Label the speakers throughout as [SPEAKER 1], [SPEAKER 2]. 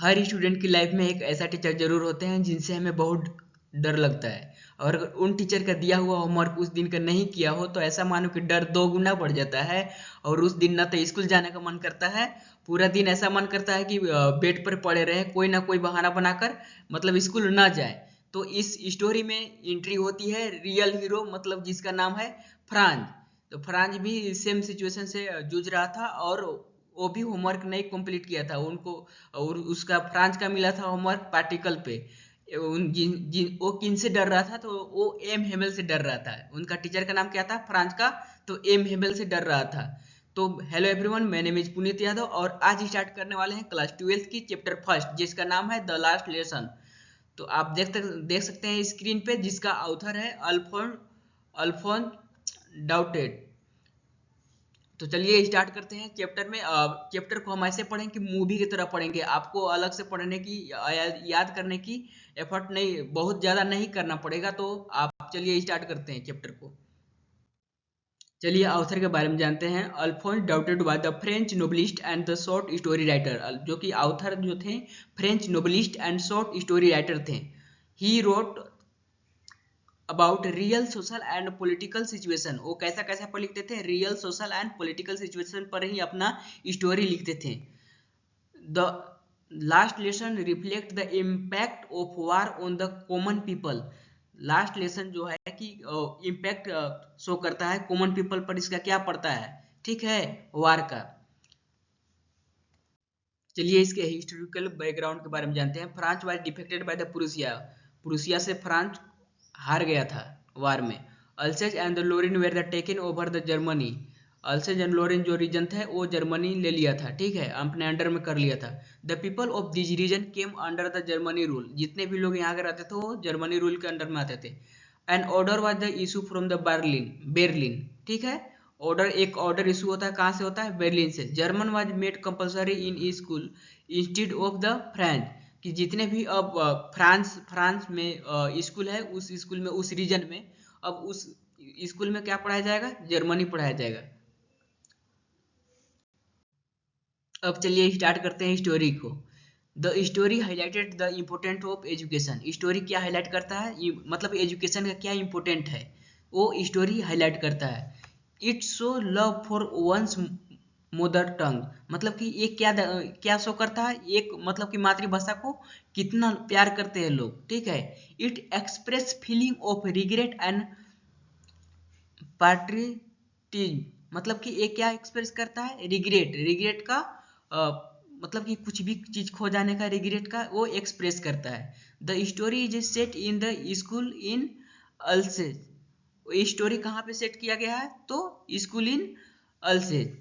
[SPEAKER 1] हर student की life में एक ऐसा टीचर जरूर होते हैं जिनसे हमें बहुत डर लगता है। और अगर उन टीचर का दिया हुआ होमवर्क उस दिन का नहीं किया हो तो ऐसा मानो कि डर दो गुना बढ़ जाता है। और उस दिन ना तो स्कूल जाने का मन करता है, पूरा दिन ऐसा मन करता है कि बेड पर पड़े रहे, कोई ना कोई बहाना बनाकर मतलब स्कूल ना जाए। तो इस स्टोरी में एंट्री होती है रियल हीरो, मतलब जिसका नाम है फ्रांज। तो फ्रांज भी सेम सिचुएशन से जूझ रहा था और वो भी होमवर्क नहीं कंप्लीट किया था उनको। और उसका फ्रांस का मिला था होमवर्क पार्टिकल पे। उन जिन जिन वो किन से डर रहा था, तो वो एम हेमल से डर रहा था। उनका टीचर का नाम क्या था फ्रांस का, तो एम हेमल से डर रहा था। तो हेलो एवरीवन, मैं नेम इज पुनीत यादव और आज स्टार्ट करने वाले हैं क्लास 12 की चैप्टर फर्स्ट, जिसका नाम है द लास्ट लेसन। तो आप देख सकते हैं स्क्रीन पे, जिसका ऑथर है अल्फोन डाउटेड। तो चलिए स्टार्ट करते हैं चैप्टर में। चैप्टर को हम ऐसे पढ़ें कि मूवी की तरह पढ़ेंगे, आपको अलग से पढ़ने की याद करने की एफर्ट नहीं, बहुत ज़्यादा नहीं करना पड़ेगा। तो आप चलिए स्टार्ट करते हैं चैप्टर को। चलिए ऑथर के बारे में जानते हैं। Alphonse Daudet was the French novelist and the short story writer, जो कि ऑथर जो थे French novelist and short story writer थे। He wrote about real social and political situation. वो कैसा कैसा पर लिखते थे, real social and political situation पर ही अपना स्टोरी लिखते थे। The last lesson reflect the impact of war on the common people. Last lesson जो है कि इम्पैक्ट शो करता है कॉमन पीपल पर, इसका क्या पड़ता है, ठीक है, वार का। चलिए इसके हिस्टोरिकल बैकग्राउंड के बारे में जानते हैं। France was defeated by the Prussia. Prussia से फ्रांस हार गया था वार में। Alsace and the Lorraine were the taken over the Germany. Alsace and Lorraine जो रीजन था वो जर्मनी ले लिया था, ठीक है, अपने अंडर में कर लिया था। The people of this region came under the Germany rule. जितने भी लोग यहाँ के रहते थे वो जर्मनी रूल के अंडर में आते थे। And order was the issue from the Berlin, ठीक है। एक ऑर्डर इशू होता है, कहाँ से होता है, बर्लिन से। German was made compulsory in school instead of the French. कि जितने भी अब फ्रांस में स्कूल है, उस स्कूल में, उस रीजन में अब उस स्कूल में क्या पढ़ाया जाएगा, जर्मनी पढ़ाया जाएगा। अब चलिए स्टार्ट करते हैं स्टोरी को। The story highlighted the important of education. Story क्या हाईलाइट करता है, मतलब एजुकेशन का क्या इम्पोर्टेंट है, वो स्टोरी हाईलाइट करता है। It's show love for one's mother tongue. मतलब कि ये क्या शो करता है, एक मतलब कि मातृभाषा को कितना प्यार करते हैं लोग, ठीक है। It express feeling of regret and patriotism. मतलब कि ये क्या एक्सप्रेस करता है, रिग्रेट, रिग्रेट का मतलब कि कुछ भी चीज खो जाने का, रिग्रेट का वो एक्सप्रेस करता है। The story is set in the school in Alsace. Story कहाँ पे सेट किया गया है, तो स्कूल इन अल्सेज।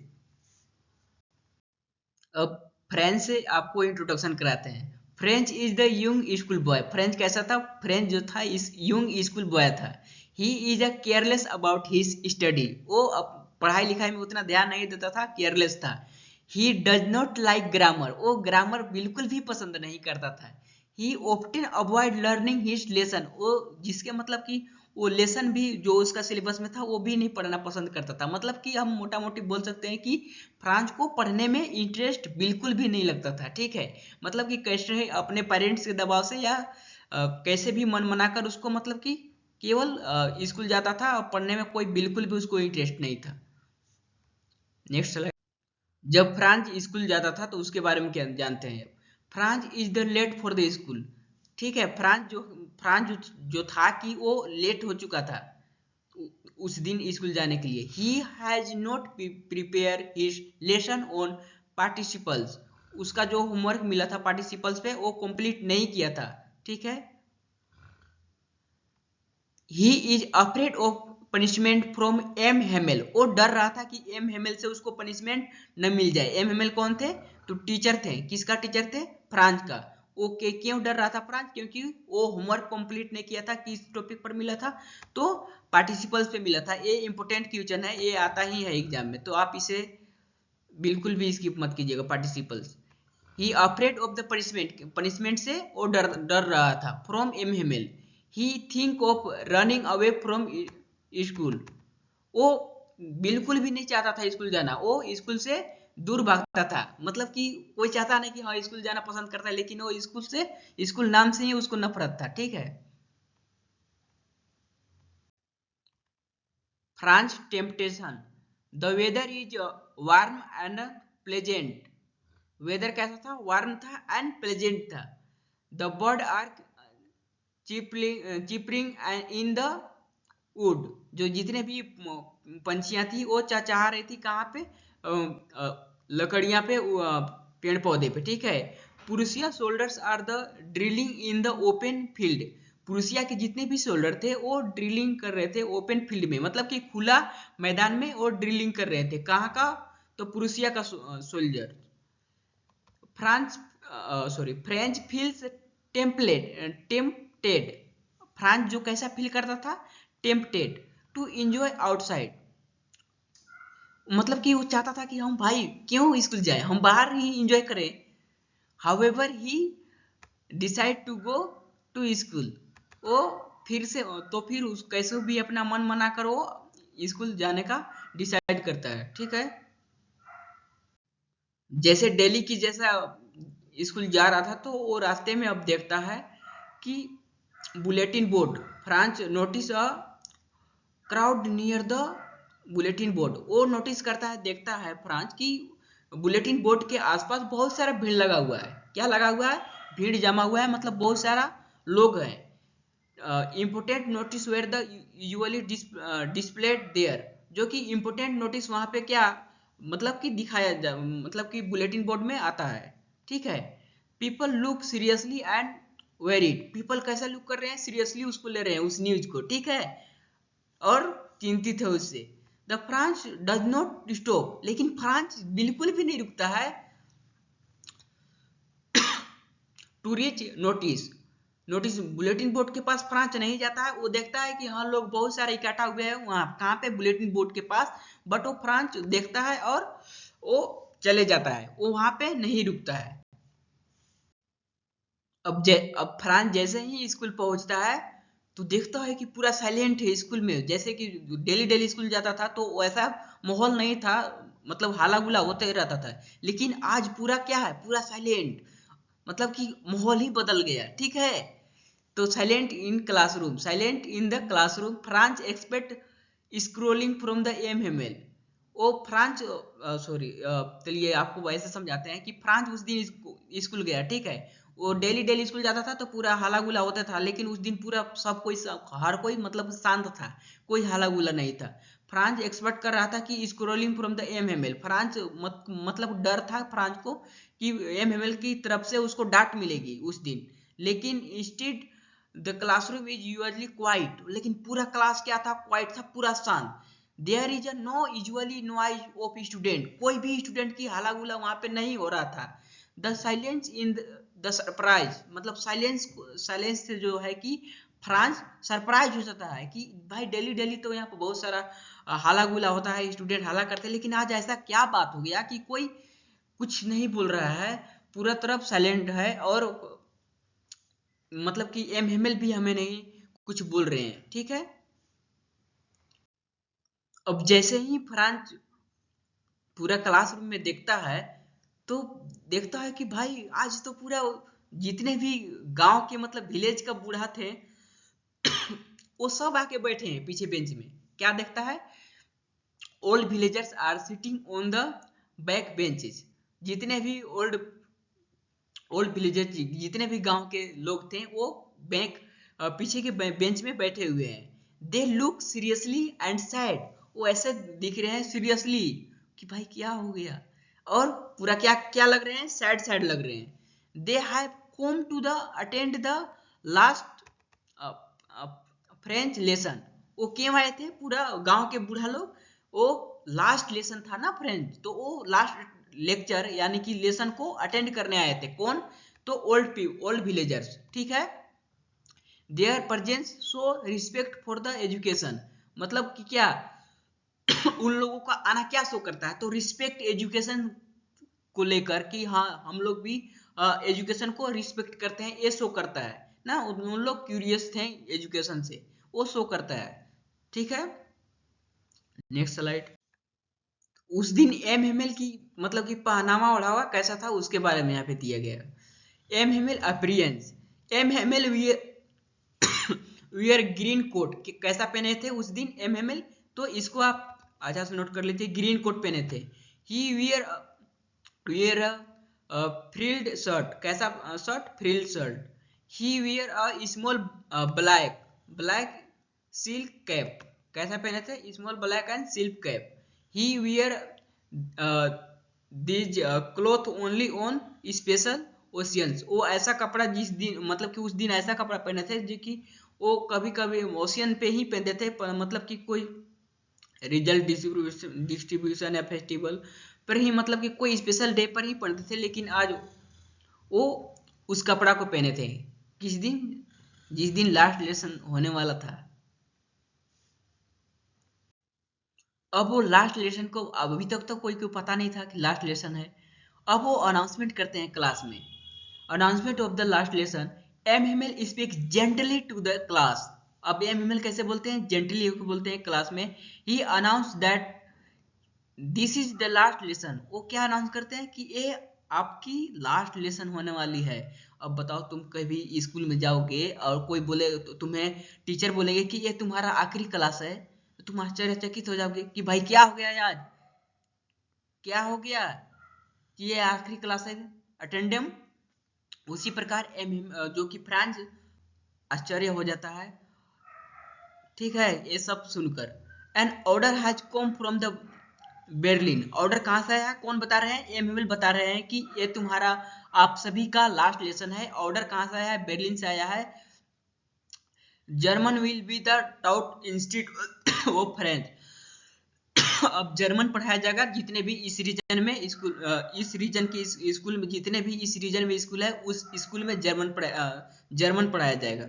[SPEAKER 1] अब फ्रेंच से आपको इंट्रोडक्शन कराते हैं। French is the young school boy. French कैसा था, फ्रेंच जो था इस यंग स्कूल बॉय था। He is a careless about his study. वो पढ़ाई लिखाई में उतना ध्यान नहीं देता था, केयरलेस था। He does not like grammar. वो ग्रामर बिल्कुल भी पसंद नहीं करता था। He often avoid learning his lesson. वो जिसके मतलब कि वो लेसन भी जो उसका सिलेबस में था वो भी नहीं पढ़ना पसंद करता था। मतलब कि हम मोटा मोटी बोल सकते हैं कि फ्रांस को पढ़ने में इंटरेस्ट बिल्कुल भी नहीं लगता था, ठीक है। मतलब कि कैसे अपने पेरेंट्स के दबाव से या कैसे भी मन मनाकर उसको, मतलब कि केवल स्कूल जाता था और पढ़ने में कोई बिल्कुल भी उसको इंटरेस्ट नहीं था। Next slide. जब फ्रांस स्कूल जाता था तो उसके बारे में क्या जानते हैं। Franz is the late for the school, ठीक है। फ्रांस जो था कि वो लेट हो चुका था उस दिन स्कूल जाने के लिए। He has not prepare his lesson on participles. उसका जो होमवर्क मिला था पार्टिसिपल्स पे वो कंप्लीट नहीं किया था, ठीक है। He is afraid of punishment from M Hamel. वो डर रहा था कि एम हेमेल से उसको पनिशमेंट न मिल जाए। एम हेमेल कौन थे, तो टीचर थे। किसका टीचर थे, फ्रांस का। वो क्यों डर रहा था फ्रांस, क्योंकि वो होमवर्क कंप्लीट नहीं किया था। किस टॉपिक पर मिला था, तो पार्टिसिपल्स पे मिला था। ये इंपॉर्टेंट क्वेश्चन है, ये आता ही है एग्जाम में, तो आप इसे बिल्कुल भी स्किप मत कीजिएगा, participles. He afraid of the punishment, punishment से वो डर रहा था। From M Hamel he think of running away from school. वो बिल्कुल भी नहीं चाहता था स्कूल जाना, वो स्कूल से दूर भागता था। मतलब कि कोई चाहता नहीं कि हाँ स्कूल जाना पसंद करता है, लेकिन वो स्कूल नाम से ही उसको नफरत था। ठीक है। Franz temptation. The weather is warm and pleasant. Weather कैसा था? वार्म था एंड प्लेजेंट था। The bird are chirping in the wood. जो जितने भी पंछियां थी वो चहचहा रही थी कहाँ पे? लकड़ियां पे, पेड़ पौधे पे। ठीक है। Prussia soldiers are the drilling in the open field. Prussia के जितने भी सोल्डर थे वो ड्रिलिंग कर रहे थे ओपन फील्ड में, मतलब कि खुला मैदान में वो ड्रिलिंग कर रहे थे। कहाँ का? तो पुरुषिया का soldier. Franz sorry French feels tempted. Franz जो कैसा फील करता था? Tempted to enjoy outside. मतलब कि वो चाहता था कि हम भाई क्यों स्कूल जाए, हम बाहर ही एंजॉय करें। However he decide to go to school. वो फिर से तो फिर उस कैसे भी अपना मन मना कर वो स्कूल जाने का डिसाइड करता है। ठीक है। जैसे दिल्ली की जैसा स्कूल जा रहा था तो वो रास्ते में अब देखता है कि bulletin board. France notice a crowd near the bulletin board. वो नोटिस करता है, देखता है फ्रांस की बुलेटिन बोर्ड के आसपास बहुत सारा भीड़ लगा हुआ है। क्या लगा हुआ है? भीड़ जमा हुआ है, मतलब बहुत सारा लोग हैं। Important notice were the usually displayed there. जो कि इम्पोर्टेंट नोटिस वहां पे क्या मतलब कि मतलब कि बुलेटिन बोर्ड में आता है। ठीक है। People look seriously and varied. People कैसा लुक कर रहे हैं? सीरियसली उसको ले रहे हैं, उस न्यूज को। ठीक है। और चिंतित है उससे। The Franz does not stop. लेकिन फ्रांस बिल्कुल भी नहीं रुकता है to reach notice. Notice bulletin board के पास फ्रांस नहीं जाता है। वो देखता है कि हाँ लोग बहुत सारे इकट्ठा हुए हैं वहां कहाँ पे? बुलेटिन बोर्ड के पास। बट वो फ्रांस देखता है और वो चले जाता है, वो वहां पे नहीं रुकता है। अब फ्रांस जैसे ही स्कूल पहुंचता है तो देखता है कि पूरा साइलेंट है स्कूल में। जैसे कि डेली डेली स्कूल जाता था तो वैसा माहौल नहीं था, मतलब हाला गुला होते ही रहता था। लेकिन आज पूरा क्या है? पूरा साइलेंट, मतलब कि माहौल ही बदल गया। ठीक है। तो silent in the classroom Franz expect scolding from the M L. वो फ्रांस सॉरी चलिए आपको वैसे समझाते हैं कि फ्रांस उस दिन स्कूल गया। ठीक है। वो डेली डेली स्कूल जाता था तो पूरा हाला गुला होता था, लेकिन उस दिन पूरा हर कोई मतलब शांत था, कोई हाला गुला नहीं था। फ्रांस एक्सपेक्ट कर रहा था कि scolding from the M L. Franz मतलब डर था फ्रांस को कि एम की तरफ से उसको डांट मिलेगी उस दिन। लेकिन instead the classroom is usually quiet. लेकिन पूरा क्लास क्या था? क्वाइट था, पूरा शांत। There is a no usually noise of student. कोई भी स्टूडेंट की हाला गुला वहां पे नहीं हो रहा था। The silence in the surprise. मतलब साइलेंस से जो है कि फ्रांस सरप्राइज हो जाता है कि भाई डेली डेली तो यहाँ पे बहुत सारा हाला गुला होता है, स्टूडेंट हाला करते हैं, लेकिन आज ऐसा क्या बात हो गया कि कोई कुछ नहीं बोल रहा है, पूरा तरफ साइलेंट है। और मतलब कि एम भी हमें नहीं कुछ बोल रहे हैं। ठीक है। अब जैसे ही फ्रांस पूरा क्लासरूम में देखता है तो देखता है कि भाई आज तो पूरा जितने भी गांव के मतलब विलेज का बूढ़ा थे वो सब आके बैठे हैं पीछे बेंच में। क्या देखता है? Old villagers are sitting on the back benches. जितने भी ओल्ड विलेजर्स, जितने भी गांव के लोग थे वो बैंक पीछे के बेंच में बैठे हुए हैं। They look seriously and sad. वो ऐसे दिख रहे हैं सीरियसली कि भाई क्या हो गया, और पूरा क्या क्या लग रहे हैं? सैड सैड लग रहे हैं। They have come to the attend the last French lesson. वो क्यों आए थे? पूरा गांव के बूढ़ा लोग, वो लास्ट लेसन था ना फ्रेंच, तो वो लास्ट लेक्चर यानी कि लेसन को अटेंड करने आए थे। कौन? तो ओल्ड विलेजर्स। ठीक है। There presence show respect for the education. मतलब कि क्या उन लोगों का आना क्या शो करता है? तो रिस्पेक्ट एजुकेशन को लेकर कि हाँ हम लोग भी एजुकेशन को रिस्पेक्ट करते हैं, ये शो करता है ना। उन लोग क्यूरियस थे एजुकेशन से, वो शो करता है। ठीक है। Next slide. उस दिन एमएमएल की मतलब कि पहनावा ओढ़ावा कैसा था उसके बारे में यहाँ पे दिया गया। MML appearance, MML wear green coat, कैसा पहने थे उस दिन एमएमएल, तो इसको आप अच्छा से नोट कर लेते, ग्रीन कोट पहने थे। ही वियर वियर फ्रिल्ड शर्ट, कैसा shirt, frilled shirt. He wear a small black black silk cap, कैसा पहने थे, small black and silk cap. He wear this cloth only on special oceans, वो ऐसा कपड़ा जिस दिन मतलब कि उस दिन ऐसा कपड़ा पहने थे जो कि वो कभी कभी ओशियन पे ही पहनते थे, मतलब कि कोई रिजल्ट डिस्ट्रीब्यूशन या फेस्टिवल पर ही, मतलब कि कोई स्पेशल डे पर ही पहनते थे, लेकिन आज वो उस कपड़ा को पहने थे किस दिन, जिस दिन लास्ट लेसन होने वाला था। अब वो लास्ट लेसन को अभी तक तो कोई को पता नहीं था कि लास्ट लेसन है। अब वो अनाउंसमेंट करते हैं क्लास में, announcement of the last lesson, M Hamel speak gently to the class. अब एमएमएल कैसे बोलते हैं, जेंटली बोलते हैं क्लास में। He announce that this is the last lesson, वो क्या अनाउंस करते हैं कि ये आपकी लास्ट लेसन होने वाली है। अब बताओ, तुम कभी स्कूल में जाओगे और कोई बोले तो तुम्हें टीचर बोलेंगे कि ये तुम्हारा आखिरी क्लास है, तो तुम आश्चर्यचकित हो जाओगे कि भाई क्या हो गया आज, क्या हो गया कि ये आखिरी क्लास है, अटेंडम। उसी प्रकार एम जो कि फ्रांस आश्चर्य हो जाता है, ठीक है, ये सब सुनकर। An order has come from the Berlin, order कहाँ से आया, कौन बता रहे हैं, एमएमएल बता रहे हैं कि ये तुम्हारा आप सभी का लास्ट लेसन है। ऑर्डर कहाँ से आया है, बर्लिन से आया है। German will be the taut institute of French, अब जर्मन पढ़ाया जाएगा जितने भी इस रीजन में स्कूल, इस रीजन की स्कूल में, जितने भी इस रीजन में स्कूल है उस स्कूल में जर्मन पढ़ाया जाएगा,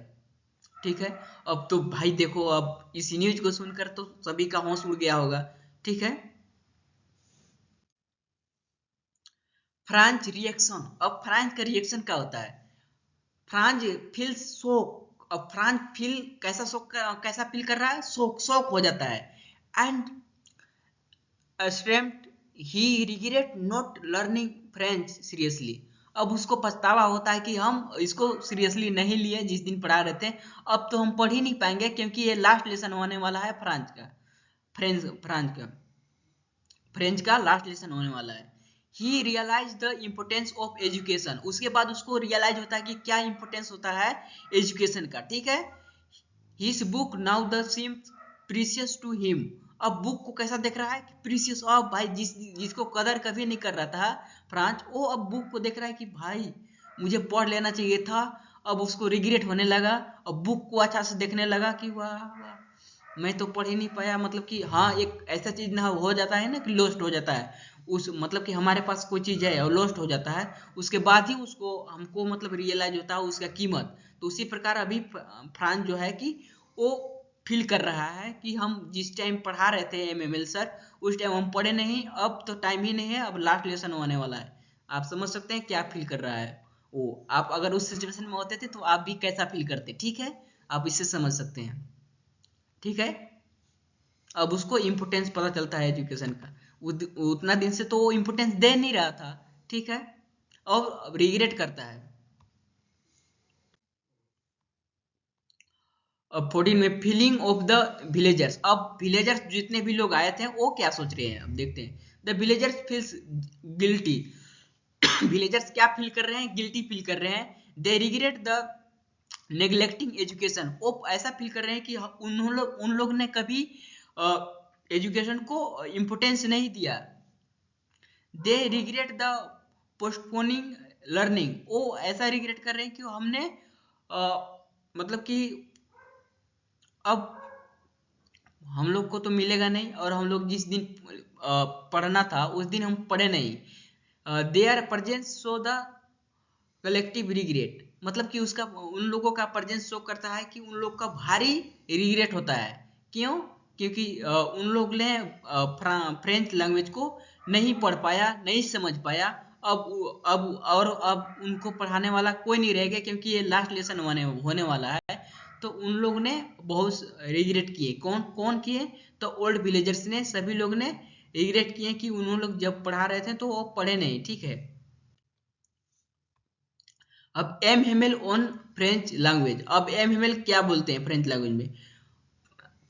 [SPEAKER 1] ठीक है। अब तो भाई देखो, अब इस न्यूज को सुनकर तो सभी का होश उड़ गया होगा, ठीक है। फ्रांस रिएक्शन, अब फ्रांस का रिएक्शन क्या होता है, फ्रांस फील शोक, अब फ्रांस फील कैसा शोक, कैसा फील कर रहा है, शोक, शोक हो जाता है। And ashamed, he regret not learning French seriously, अब उसको पछतावा होता है कि हम इसको सीरियसली नहीं लिए जिस दिन पढ़ा रहे थे, अब तो हम पढ़ ही नहीं पाएंगे क्योंकि ये लास्ट लेसन होने वाला है फ्रांस का, फ्रेंच का लास्ट लेसन होने वाला है। He realize the importance of education, उसके बाद उसको रियलाइज होता है कि क्या इम्पोर्टेंस होता है एजुकेशन का, ठीक है। His book now the seems precious to him, अब बुक को कैसा देख रहा है कि प्रीशियस, अब भाई जिसको कदर कभी नहीं कर रहा था फ्रांच, वो अब बुक को देख रहा है कि भाई मुझे पढ़ लेना चाहिए था। अब उसको रिग्रेट होने लगा, अब बुक को अच्छा से देखने लगा कि वाह वाह मैं तो पढ़ ही नहीं पाया, मतलब कि हाँ, एक ऐसा चीज ना हो जाता है ना कि लॉस्ट हो जाता है उस, मतलब कि हमारे पास कोई चीज है और लॉस्ट हो जाता है, उसके बाद ही उसको हमको मतलब रियलाइज होता है उसका कीमत। तो उसी प्रकार अभी फ्रांस जो है कि वो फील कर रहा है कि हम जिस टाइम पढ़ा रहे थे एमएमएल सर, उस टाइम हम पढ़े नहीं, अब तो टाइम ही नहीं है, अब लास्ट लेसन होने वाला है। आप समझ सकते हैं क्या फील कर रहा है वो, आप अगर उस सिचुएशन में होते थे तो आप भी कैसा फील करते, ठीक है, आप इससे समझ सकते हैं, ठीक है। अब उसको इम्पोर्टेंस पता चलता है एजुकेशन का, उतना दिन से तो वो इम्पोर्टेंस दे नहीं रहा था, ठीक है, और रिग्रेट करता है। अब 14 में फीलिंग ऑफ द विलेजर्स, अब विलेजर्स जितने भी लोग आए थे वो क्या सोच रहे हैं, अब देखते हैं। The villagers feels guilty, villagers क्या फील कर रहे हैं, गिल्टी फील कर रहे हैं। दे रिग्रेट द नेग्लेक्टिंग एजुकेशन, वो ऐसा फील कर रहे हैं कि उन लोग ने कभी एजुकेशन को इम्पोर्टेंस नहीं दिया। दे रिग्रेट द पोस्टपोनिंग लर्निंग, वो ऐसा रिग्रेट कर रहे हैं कि हमने मतलब कि अब हम लोग को तो मिलेगा नहीं, और हम लोग जिस दिन पढ़ना था उस दिन हम पढ़े नहीं। There presence show the collective regret, मतलब कि उसका उन लोगों का प्रेजेंस शो करता है कि उन लोग का भारी रिग्रेट होता है। क्यों, क्योंकि उन लोग ने फ्रेंच लैंग्वेज को नहीं पढ़ पाया, नहीं समझ पाया। अब उनको पढ़ाने वाला कोई नहीं रह गया क्योंकि ये लास्ट लेसन होने वाला है। तो उन लोग ने बहुत रिग्रेट किए, कौन कौन किए, तो ओल्ड विलेजर्स ने, सभी लोग ने रिग्रेट किए कि उन्होंने लोग जब पढ़ा रहे थे तो वो पढ़े नहीं, ठीक है। अब M Hamel on French language. अब एम हेमेल क्या बोलते हैं फ्रेंच लैंग्वेज में?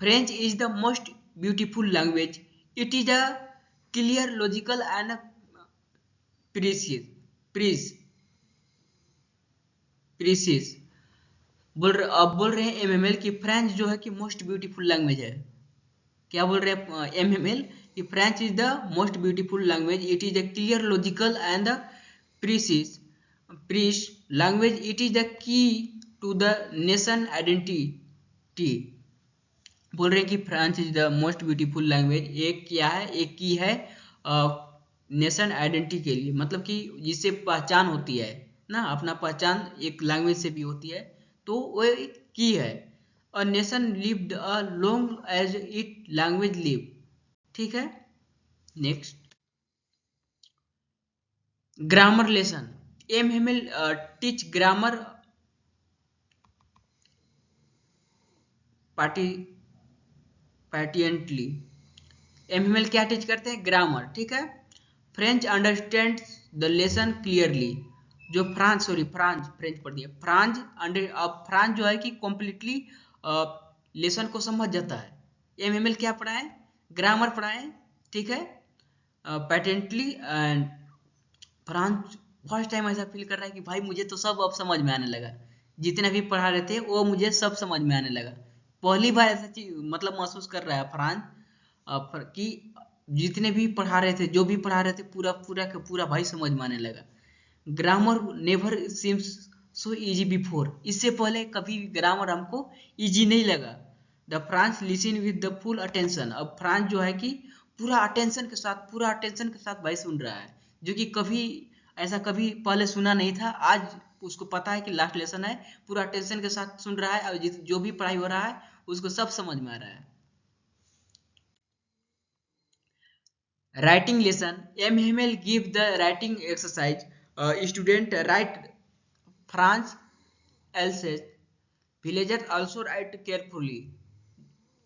[SPEAKER 1] French is the most beautiful language, it is a clear, logical and precious precious अब बोल रहे हैं एमएमएल की फ्रेंच जो है कि मोस्ट ब्यूटीफुल लैंग्वेज है। क्या बोल रहे हैं एमएमएल कि French is the most beautiful language, it is the clear, logical and the precious precise language, it is the key to the nation identity. बोल रहे हैं कि French is the most beautiful language, एक क्या है, एक key है nation identity के लिए, मतलब कि जिससे पहचान होती है ना, अपना पहचान एक लैंग्वेज से भी होती है, तो वो एक की है। A nation lived a long as it language live, ठीक है। Next, grammar lesson. M Hamel teach grammar party patiently. M Hamel क्या टीच करते हैं? ग्रामर, ठीक है। French understand the lesson clearly. जो फ्रांस फ्रेंच पढ़ दिया, अब फ्रांस जो है कि कॉम्प्लीटली लेसन को समझ जाता है। एमएमएल क्या पढ़ाए? ग्रामर पढ़ाए, ठीक है। पैटेंटली एंड फ्रांस फर्स्ट टाइम ऐसा फील कर रहा है कि भाई मुझे तो सब अब समझ में आने लगा, जितने भी पढ़ा रहे थे वो मुझे सब समझ में आने लगा। पहली बार ऐसा चीज मतलब महसूस कर रहा है फ्रांस कि जितने भी पढ़ा रहे थे, जो भी पढ़ा रहे थे, पूरा पूरा का पूरा भाई समझ में आने लगा। Grammar never seems so easy before. इससे पहले कभी ग्रामर हमको इजी नहीं लगा। The France listen with the full attention. अब फ्रांस जो है कि पूरा अटेंशन के साथ भाई सुन रहा है, जो कि कभी ऐसा कभी पहले सुना नहीं था। आज उसको पता है कि लास्ट लेसन है, पूरा अटेंशन के साथ सुन रहा है, और जो भी पढ़ाई हो रहा है उसको सब समझ में आ रहा है। Writing lesson. M Hamel give the writing exercise. Student write France Alsace, villagers also write carefully,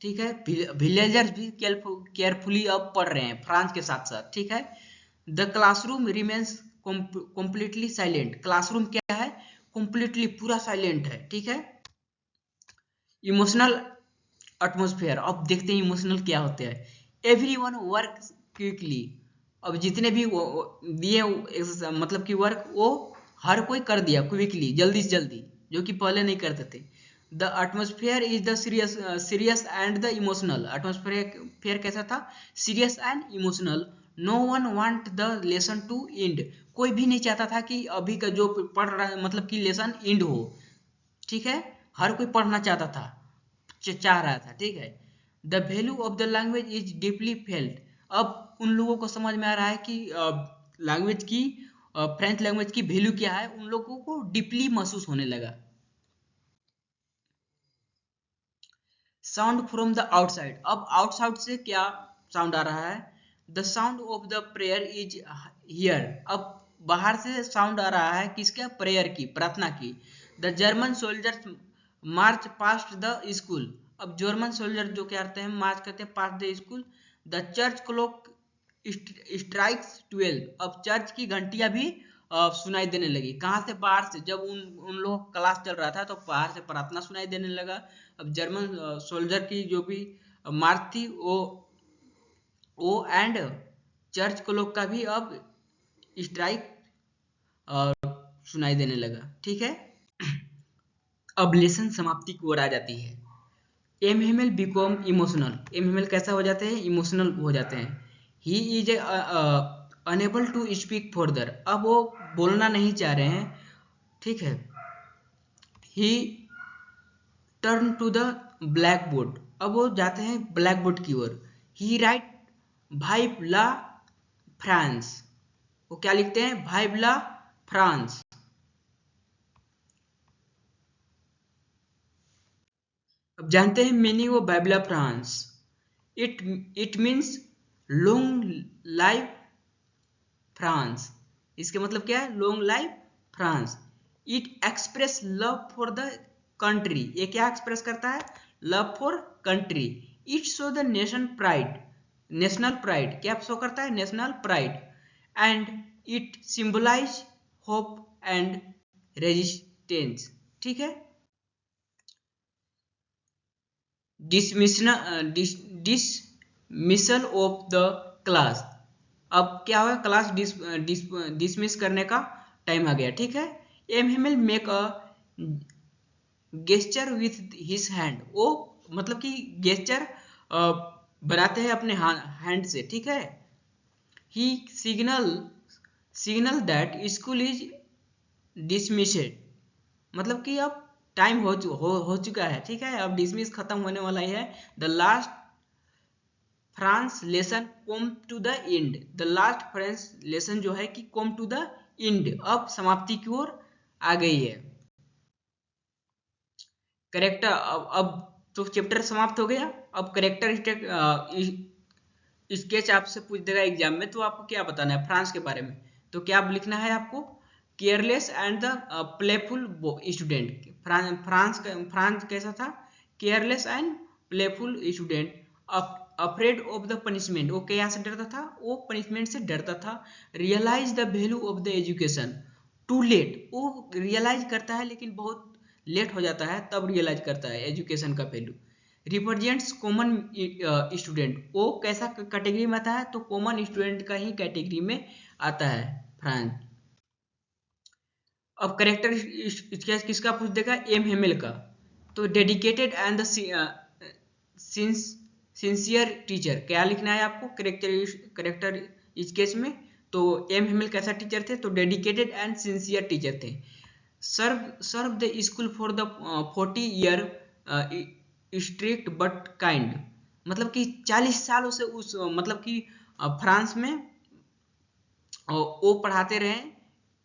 [SPEAKER 1] ठीक है। विलेजर्स भी केयरफुली अब पढ़ रहे हैं फ्रांस के साथ साथ, ठीक है। The classroom remains completely silent. Classroom क्या है? कंप्लीटली पूरा साइलेंट है, ठीक है। Emotional atmosphere. अब देखते हैं इमोशनल क्या होते हैं। Everyone work quickly. अब जितने भी दिए मतलब कि वर्क वो हर कोई कर दिया क्विकली, जल्दी से जल्दी, जो कि पहले नहीं करते थे। The atmosphere is the serious and the emotional. Atmosphere कैसा था? Serious and emotional. No one want the lesson to end. कोई भी नहीं चाहता था कि अभी का जो पढ़ रहा है मतलब कि लेसन एंड हो, ठीक है। हर कोई पढ़ना चाहता था, चाह रहा था, ठीक है। The value of the language is deeply felt. अब उन लोगों को समझ में आ रहा है कि लैंग्वेज की फ्रेंच लैंग्वेज की वैल्यू क्या है, उन लोगों को डीपली महसूस होने लगा। Sound from the outside. अब आउटसाइड से क्या साउंड आ रहा है? The sound of the prayer is here. अब बाहर से साउंड आ रहा है किसका? प्रेयर की, प्रार्थना की। The German soldiers march past the school. अब जर्मन सोल्जर जो क्या करते हैं? मार्च करते हैं past the school. The church clock strikes 12। अब चर्च की घंटियां भी सुनाई देने लगी। कहाँ से? बाहर से। जब उन लोगों का क्लास चल रहा था तो बाहर से प्रार्थना सुनाई देने लगा। अब जर्मन सोल्जर की जो भी मार्च थी वो एंड चर्च क्लॉक का भी अब स्ट्राइक सुनाई देने लगा, ठीक है। अब लेसन समाप्ति की ओर आ जाती है। MML become emotional. एमएमएल कैसा हो जाते हैं? इमोशनल हो जाते हैं। He is unable to speak further. अब वो बोलना नहीं चाह रहे हैं, ठीक है। He turn to the black board. अब वो जाते हैं ब्लैक बोर्ड की ओर। He write vive la France. वो क्या लिखते हैं? Vive la France. अब जानते हैं meaning of vive la France. It it means long life France. इसके मतलब क्या है? Long life France. It express love for the country. ये क्या एक्सप्रेस करता है? Love for country. It show the nation pride. National pride, क्या शो करता है? National pride. And it symbolise hope and resistance, ठीक है। डिसमिसल ऑफ द क्लास, अब क्या होगा? क्लास डिसमिस करने का टाइम आ गया, ठीक है। M Hamel make a gesture with his hand, वो मतलब कि गेस्चर बनाते हैं अपने हैंड से, ठीक है। He signal that school is dismissed, मतलब कि अब टाइम हो चुका है, ठीक है, अब डिसमिस खत्म होने वाला ही है। The last French lesson come to the end, the last French lesson जो है कि कम टू द एंड, अब समाप्ति की ओर आ गई है। करेक्टर, अब तो चैप्टर समाप्त हो गया। अब करेक्टर स्केच आपसे पूछ देगा एग्जाम में, तो आपको क्या बताना है फ्रांस के बारे में? तो क्या लिखना है आपको? Careless and the playful student. France कैसा था? Careless and playful student, afraid of the punishment, वो क्या से डरता था? वो पनिशमेंट से डरता था। Realise the value of the education too late, वो रियलाइज करता है लेकिन बहुत लेट हो जाता है, तब रियलाइज करता है एजुकेशन का वैल्यू। रिप्रेजेंट्स कॉमन स्टूडेंट, वो कैसा कैटेगरी में आता है? तो कॉमन स्टूडेंट का ही कैटेगरी में आता है फ्रांस। अब करेक्टर स्केच किसका पूछ देगा? एम हेमेल का। तो dedicated and the sincere teacher, क्या लिखना है आपको करेक्टर स्केच में? तो एम हेमेल कैसा टीचर थे? तो डेडिकेटेड एंड सिंसियर टीचर थे। Serve the school for the 40 year strict but kind, मतलब कि 40 सालों से उस मतलब कि फ्रांस में वो पढ़ाते रहे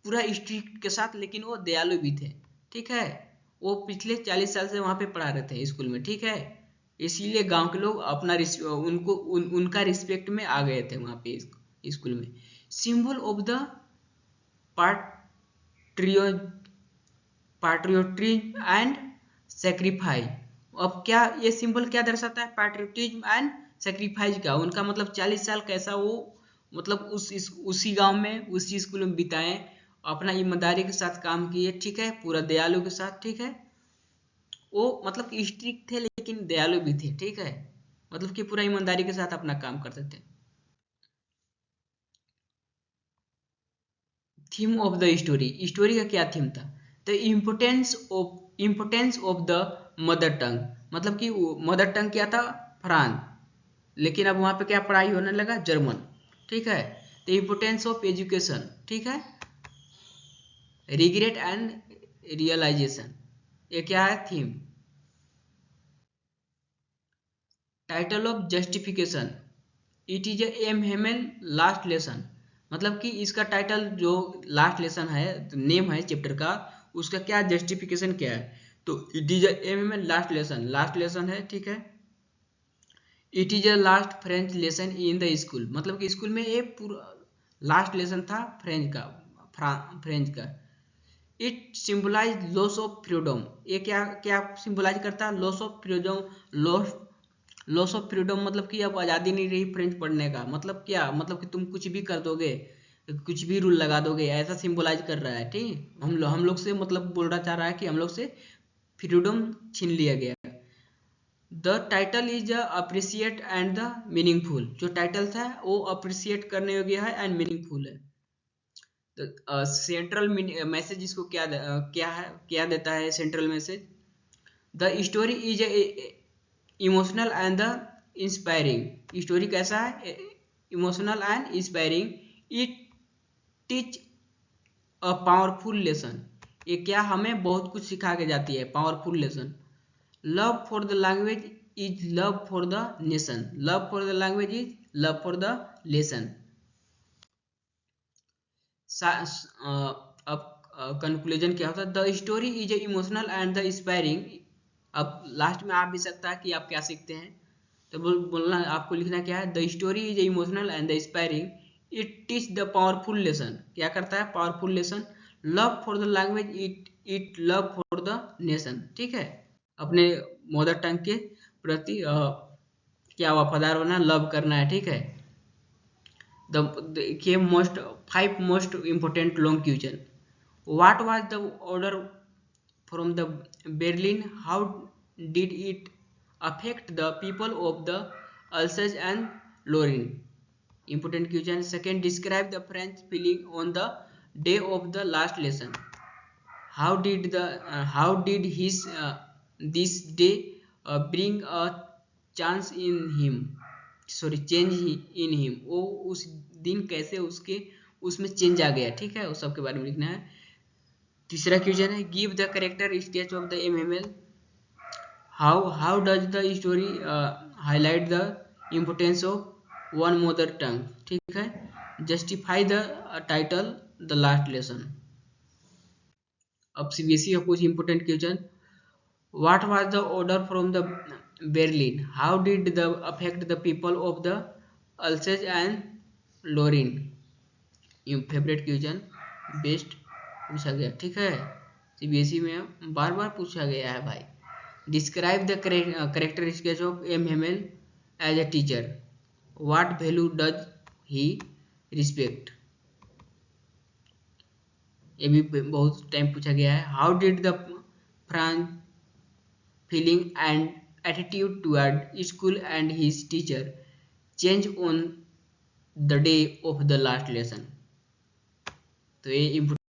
[SPEAKER 1] पूरा स्ट्रिक्ट के साथ, लेकिन वो दयालु भी थे, ठीक है। वो पिछले 40 साल से वहां पे पढ़ा रहे थे स्कूल में, ठीक है। इसीलिए गांव के लोग अपना उनका रिस्पेक्ट में आ गए थे वहां पे स्कूल में। Symbol of the patriot patriotism and sacrifice, अब क्या ये सिंबल क्या दर्शाता है? पैट्रियोटिज्म एंड सेक्रीफाइस का, उनका मतलब 40 साल कैसा वो मतलब उसी गांव में उसी स्कूल में बिताए, अपना ईमानदारी के साथ काम किए, ठीक है, पूरा दयालु के साथ, ठीक है। वो मतलब कि स्ट्रिक्ट थे लेकिन दयालु भी थे, ठीक है, मतलब कि पूरा ईमानदारी के साथ अपना काम करते थे। Theme of the story, story का क्या थीम था? The importance of the mother tongue, मतलब कि मदर टंग क्या था? फ्रांस, लेकिन अब वहां पे क्या पढ़ाई होने लगा? जर्मन, ठीक है। द इम्पोर्टेंस ऑफ एजुकेशन, ठीक है। रिग्रेट एंड रियलाइजेशन, ये क्या है? Theme. Title of justification, it is M Hamel last lesson, मतलब कि इसका टाइटल जो लास्ट लेसन है, नेम है चैप्टर का, उसका क्या जस्टिफिकेशन क्या है? तो it is M Hamel last lesson है, ठीक है। It is a last French lesson in the school, मतलब कि स्कूल में ये पूरा लास्ट लेसन था फ्रेंच का। It symbolise loss of freedom, ये क्या क्या सिंबलाइज करता है? Loss of freedom, loss loss of freedom, मतलब कि अब आज़ादी नहीं रही फ्रेंच पढ़ने का, मतलब क्या? मतलब कि तुम कुछ भी कर दोगे, कुछ भी रूल लगा दोगे, ऐसा सिंबलाइज कर रहा है, ठीक। हम लोग से मतलब बोलना चाह रहा है कि हम लोग से फ्रीडम छीन लिया गया। The title is appreciate and the meaningful, जो टाइटल था वो अप्रिशिएट करने योग्य है एंड मीनिंगफुल है। सेंट्रल मैसेज इसको क्या देता है? Central message, the story is emotional and the inspiring, story कैसा है? Emotional and inspiring. It teach a powerful lesson, ये क्या हमें बहुत कुछ सिखा के जाती है, powerful lesson. Love for the language is love for the nation, love for the language is love for the lesson. अब कंक्लूजन क्या होता है? The story is emotional and the inspiring. अब लास्ट में आ भी सकता है कि आप क्या सीखते हैं, तो बोलना आपको लिखना क्या है? The story is emotional and the inspiring. It teach the powerful lesson, क्या करता है? Powerful lesson. Love for the language, it love for the nation, ठीक है, अपने मदर टंग के प्रति क्या वफादार होना, लव करना है, ठीक है। देखिए most 5 most important long question. What was the order from the Berlin? How did it affect the people of the Alsace and Lorraine? Important question. Second, describe the French feeling on the day of the last lesson. How did his this day bring a chance in him? Sorry, change in him, वो उस दिन कैसे उसके उसमें change आ गया, ठीक है, उस सब के बारे में लिखना है। तीसरा क्वेश्चन है, give the character sketch of the MML। How does the story highlight the importance of one mother tongue, ठीक है। Justify the title the last lesson. अब CBSE का कुछ important question. What was the order from the Berlin? How did the affect the people of the Alsace and Lorraine? your favorite question, best पूछा गया, ठीक है। CBSE में बार बार पूछा गया है भाई। Describe the character sketch of MML as a teacher. What value does he respect, ये भी बहुत टाइम पूछा गया है। How did the Franz feeling and attitude toward school and his teacher change on the day of the last lesson? तो ये